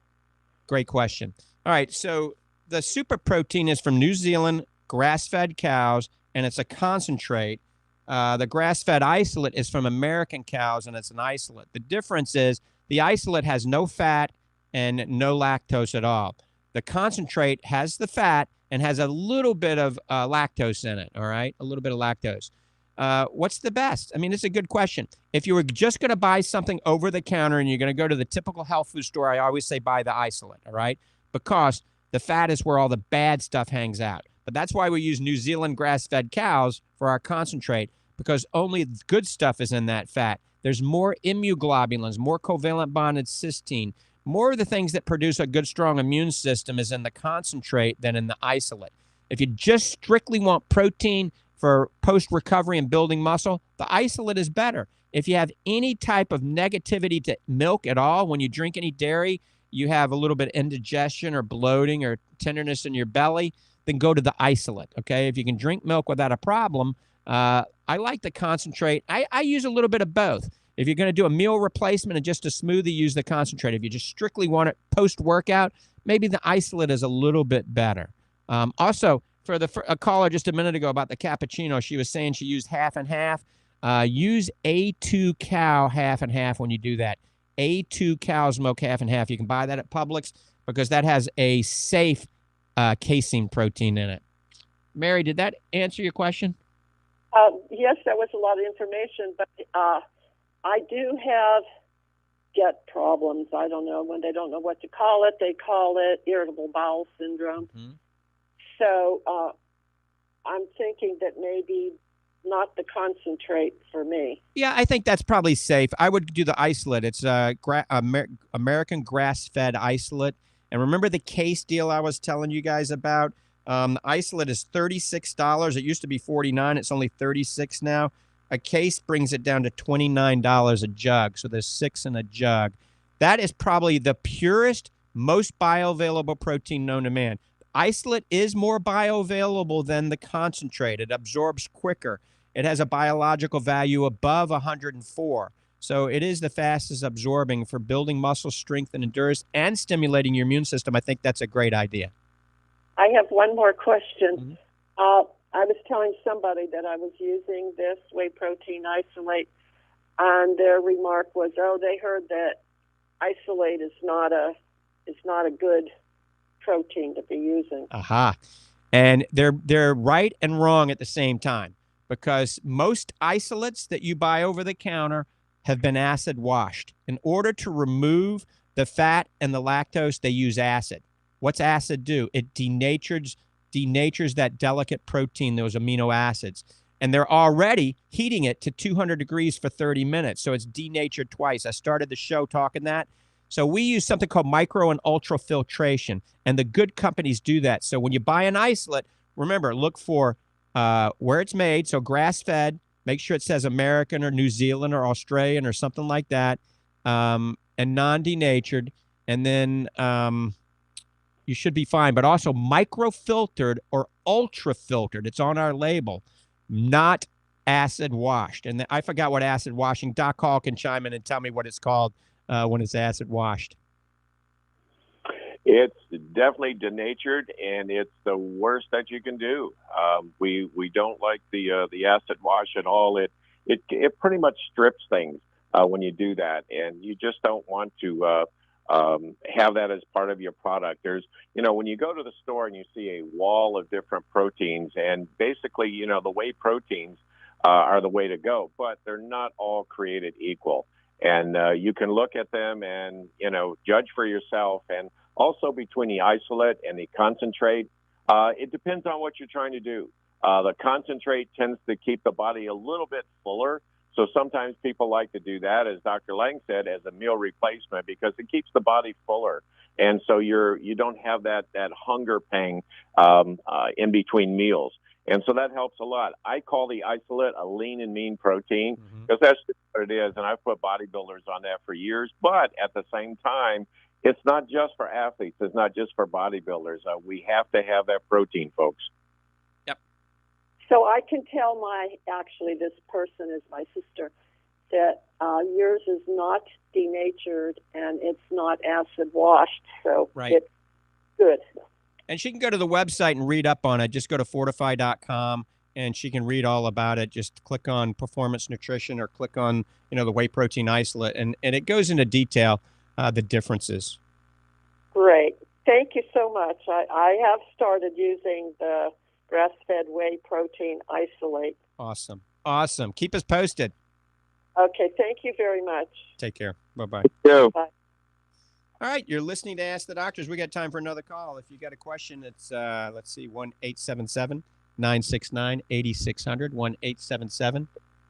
Great question. All right, so the super protein is from New Zealand grass-fed cows, and it's a concentrate. The grass-fed isolate is from American cows, and it's an isolate. The difference is the isolate has no fat and no lactose at all. The concentrate has the fat and has a little bit of lactose in it, all right? A little bit of lactose. What's the best? I mean, it's a good question. If you were just going to buy something over the counter and you're going to go to the typical health food store, I always say buy the isolate, all right? Because the fat is where all the bad stuff hangs out. But that's why we use New Zealand grass-fed cows for our concentrate, because only good stuff is in that fat. There's more immunoglobulins, more covalent bonded cysteine, more of the things that produce a good, strong immune system is in the concentrate than in the isolate. If you just strictly want protein for post-recovery and building muscle, the isolate is better. If you have any type of negativity to milk at all, when you drink any dairy, you have a little bit of indigestion or bloating or tenderness in your belly, then go to the isolate, okay? If you can drink milk without a problem, I like the concentrate. I use a little bit of both. If you're going to do a meal replacement and just a smoothie, use the concentrate. If you just strictly want it post-workout, maybe the isolate is a little bit better. Also, for a caller just a minute ago about the cappuccino, she was saying she used half and half. Use A2 cow half and half when you do that. A2 cow's milk half and half. You can buy that at Publix because that has a safe casein protein in it. Mary, did that answer your question? Yes, that was a lot of information, but I do have gut problems. I don't know, when they don't know what to call it, they call it irritable bowel syndrome. Mm-hmm. So I'm thinking that maybe not the concentrate for me. Yeah, I think that's probably safe. I would do the isolate. It's American grass-fed isolate. And remember the case deal I was telling you guys about? The isolate is $36. It used to be $49. It's only $36 now. A case brings it down to $29 a jug. So there's 6 in a jug. That is probably the purest, most bioavailable protein known to man. Isolate is more bioavailable than the concentrate. It absorbs quicker. It has a biological value above 104. So it is the fastest absorbing for building muscle strength and endurance and stimulating your immune system. I think that's a great idea. I have one more question. Mm-hmm. I was telling somebody that I was using this whey protein isolate, and their remark was, "Oh, they heard that isolate is not a good protein to be using." Aha. And they're right and wrong at the same time, because most isolates that you buy over the counter have been acid washed. In order to remove the fat and the lactose, they use acid. What's acid do? It denatures that delicate protein, those amino acids. And they're already heating it to 200 degrees for 30 minutes. So it's denatured twice. I started the show talking that. So we use something called micro and ultrafiltration, and the good companies do that. So when you buy an isolate, remember, look for where it's made, so grass-fed. Make sure it says American or New Zealand or Australian or something like that, and non-denatured. And then you should be fine. But also microfiltered or ultra-filtered. It's on our label, not acid washed. And I forgot what acid washing. Doc Hall can chime in and tell me what it's called when it's acid washed. It's definitely denatured, and it's the worst that you can do. We don't like the acid wash at all. It pretty much strips things when you do that, and you just don't want to have that as part of your product. There's, when you go to the store and you see a wall of different proteins, and basically, the whey proteins are the way to go, but they're not all created equal. And you can look at them and, judge for yourself. And also between the isolate and the concentrate, it depends on what you're trying to do. The concentrate tends to keep the body a little bit fuller. So sometimes people like to do that, as Dr. Lange said, as a meal replacement, because it keeps the body fuller. And so you don't have that hunger pang in between meals. And so that helps a lot. I call the isolate a lean and mean protein, because that's just what it is. And I've put bodybuilders on that for years. But at the same time, it's not just for athletes. It's not just for bodybuilders. We have to have that protein, folks. Yep. So I can tell this person is my sister, that yours is not denatured and it's not acid washed. So It's good. And she can go to the website and read up on it. Just go to fortifeye.com and she can read all about it. Just click on Performance Nutrition or click on, the whey protein isolate. And it goes into detail, the differences. Great. Thank you so much. I have started using the grass-fed whey protein isolate. Awesome. Awesome. Keep us posted. Okay. Thank you very much. Take care. Bye-bye. Bye. All right, you're listening to Ask the Doctors. We got time for another call. If you got a question, it's, let's see, 1-877-969-8600,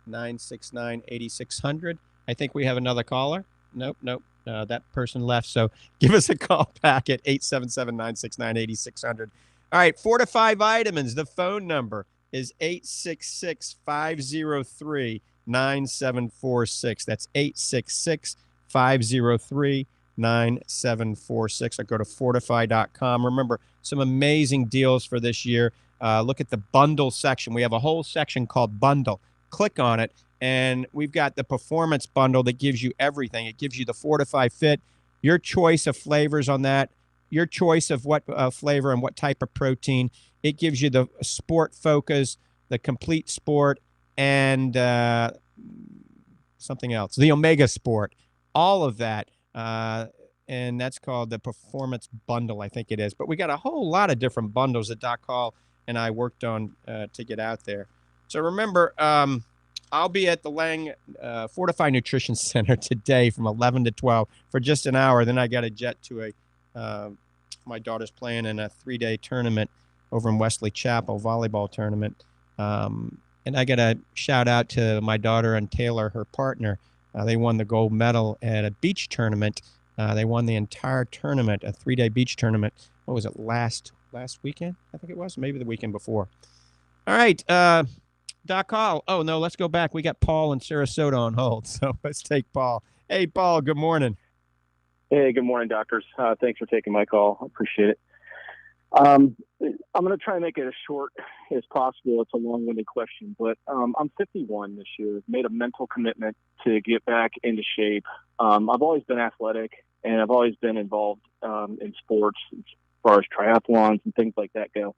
1-877-969-8600. I think we have another caller. Nope. That person left, so give us a call back at 877-969-8600. All right, Fortifeye Vitamins, the phone number is 866-503-9746. That's 866-503-9746. 9746. Or go to fortifeye.com. Remember, some amazing deals for this year. Look at the bundle section. We have a whole section called bundle. Click on it, and we've got the performance bundle that gives you everything. It gives you the Fortifeye Fit, your choice of flavors on that, your choice of what flavor and what type of protein. It gives you the sport focus, the complete sport, and something else, the Omega Sport, all of that. And that's called the Performance Bundle, I think it is. But we got a whole lot of different bundles that Doc Hall and I worked on to get out there. So remember, I'll be at the Lange Fortifeye Nutrition Center today from 11 to 12 for just an hour. Then I got a jet to my daughter's playing in a 3-day tournament over in Wesley Chapel, volleyball tournament. And I got a shout out to my daughter and Taylor, her partner. They won the gold medal at a beach tournament. They won the entire tournament, a 3-day beach tournament. What was it, last weekend? I think it was, maybe the weekend before. All right, Doc Hall. Oh, no, let's go back. We got Paul in Sarasota on hold, so let's take Paul. Hey, Paul, good morning. Hey, good morning, doctors. Thanks for taking my call. I appreciate it. I'm going to try and make it as short as possible. It's a long-winded question, but I'm 51 this year. Made a mental commitment to get back into shape. I've always been athletic, and I've always been involved in sports as far as triathlons and things like that go.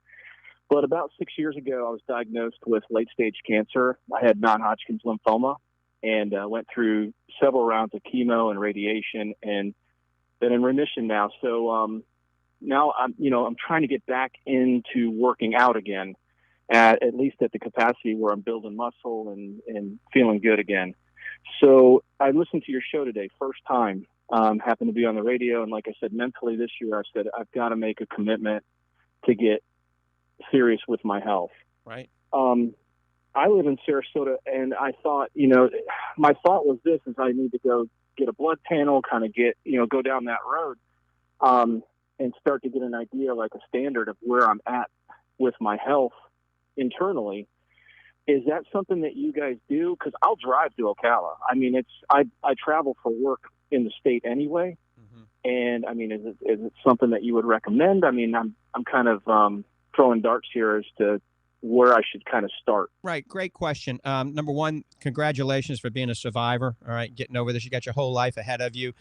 But about 6 years ago, I was diagnosed with late-stage cancer. I had non-Hodgkin's lymphoma and went through several rounds of chemo and radiation, and been in remission now. So now I'm trying to get back into working out again, at least at the capacity where I'm building muscle and feeling good again. So I listened to your show today, first time, happened to be on the radio. And like I said, mentally this year, I said, I've got to make a commitment to get serious with my health. Right. I live in Sarasota, and I thought, my thought was this, is I need to go get a blood panel, kind of go down that road, and start to get an idea, like a standard of where I'm at with my health internally. Is that something that you guys do? Because I'll drive to Ocala. I mean, I travel for work in the state anyway. Mm-hmm. And I mean, is it something that you would recommend? I mean, I'm kind of throwing darts here as to where I should kind of start. Right. Great question. Number one, congratulations for being a survivor. All right. Getting over this. You got your whole life ahead of you.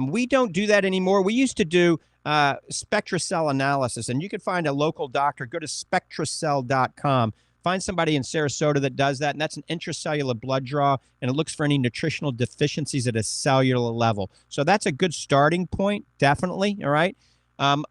We don't do that anymore. We used to do SpectraCell analysis, and you can find a local doctor. Go to SpectraCell.com. Find somebody in Sarasota that does that, and that's an intracellular blood draw, and it looks for any nutritional deficiencies at a cellular level. So that's a good starting point, definitely. All right.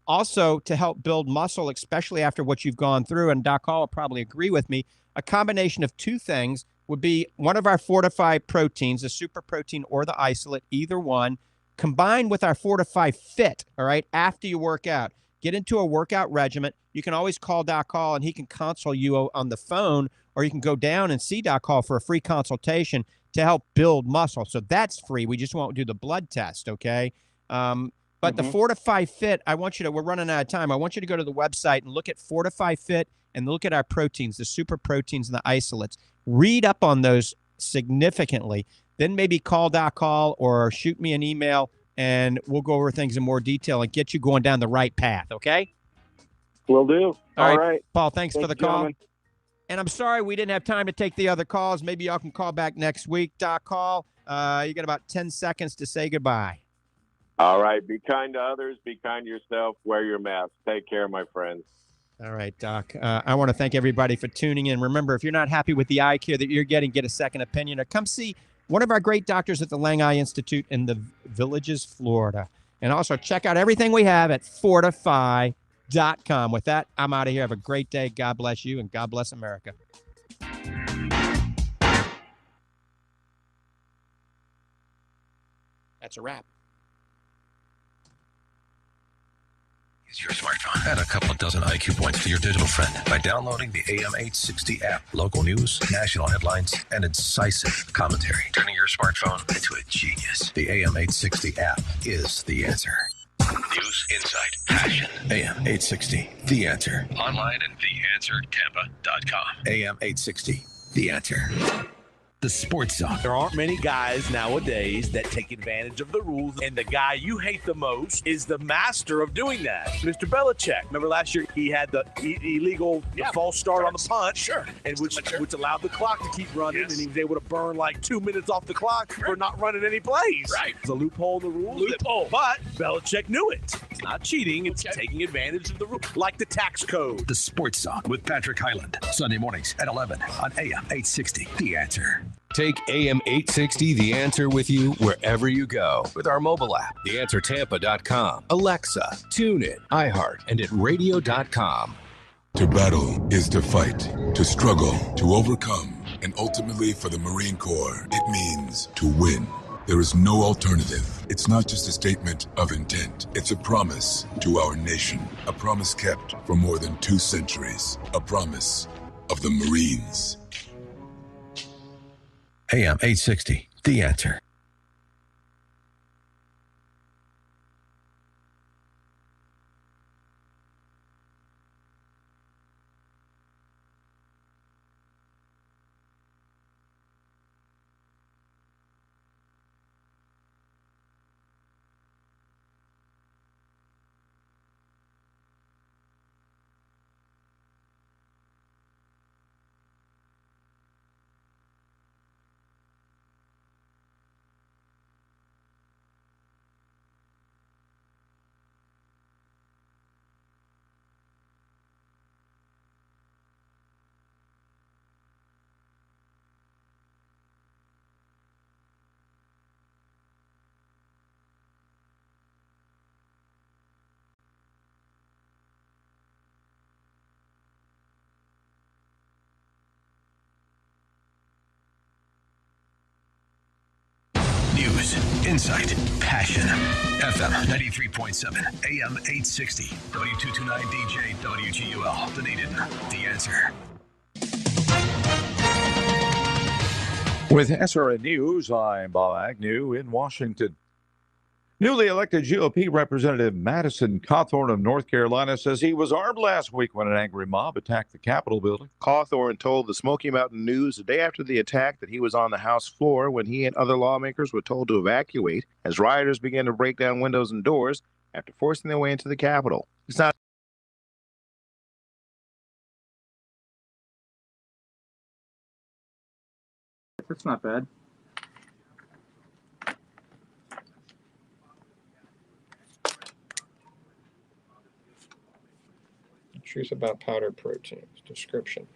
Also, to help build muscle, especially after what you've gone through, and Doc Hall will probably agree with me, a combination of two things would be one of our Fortifeye proteins, the super protein or the isolate, either one, combined with our Fortifeye Fit, all right, after you work out. Get into a workout regimen. You can always call Doc Hall, and he can consult you on the phone, or you can go down and see Doc Hall for a free consultation to help build muscle. So that's free. We just won't do the blood test, okay? But the Fortifeye Fit, we're running out of time. I want you to go to the website and look at Fortifeye Fit and look at our proteins, the super proteins and the isolates. Read up on those significantly. Then maybe call Doc Hall or shoot me an email, and we'll go over things in more detail and get you going down the right path, okay? Will do. All right. Paul, thanks for the call. Gentlemen. And I'm sorry we didn't have time to take the other calls. Maybe y'all can call back next week. Doc Hall, you got about 10 seconds to say goodbye. All right. Be kind to others. Be kind to yourself. Wear your mask. Take care, my friends. All right, Doc. I want to thank everybody for tuning in. Remember, if you're not happy with the eye care that you're getting, get a second opinion, or come see one of our great doctors at the Lange Eye Institute in the Villages, Florida. And also check out everything we have at Fortifeye.com. With that, I'm out of here. Have a great day. God bless you, and God bless America. That's a wrap. Use your smartphone. Add a couple of dozen IQ points to your digital friend by downloading the AM860 app. Local news, national headlines, and incisive commentary. Turning your smartphone into a genius. The AM860 app is the answer. News, insight, passion. AM860, the answer. Online at theanswertampa.com. AM860, the answer. The Sports Zone. There aren't many guys nowadays that take advantage of the rules, and the guy you hate the most is the master of doing that. Mr. Belichick. Remember last year he had the illegal false start on the punt, and which allowed the clock to keep running, and he was able to burn like 2 minutes off the clock for not running any plays. Right. It's a loophole in the rules. But Belichick knew it. It's not cheating. It's taking advantage of the rule, like the tax code. The Sports Zone with Patrick Hyland. Sunday mornings at 11 on AM860. The Answer. Take AM860 The Answer with you wherever you go with our mobile app, theanswertampa.com, Alexa, TuneIn, iHeart, and at radio.com. To battle is to fight, to struggle, to overcome, and ultimately for the Marine Corps, it means to win. There is no alternative. It's not just a statement of intent. It's a promise to our nation, a promise kept for more than 2 centuries, a promise of the Marines. AM 860, The Answer. News, insight, passion. FM 93.7, AM 860, W229DJ, WGUL, Dunedin, The Answer. With SRN News, I'm Bob Agnew in Washington. Newly elected GOP Representative Madison Cawthorn of North Carolina says he was armed last week when an angry mob attacked the Capitol building. Cawthorn told the Smoky Mountain News the day after the attack that he was on the House floor when he and other lawmakers were told to evacuate as rioters began to break down windows and doors after forcing their way into the Capitol. It's not That's not bad. Truth about powdered proteins. Description.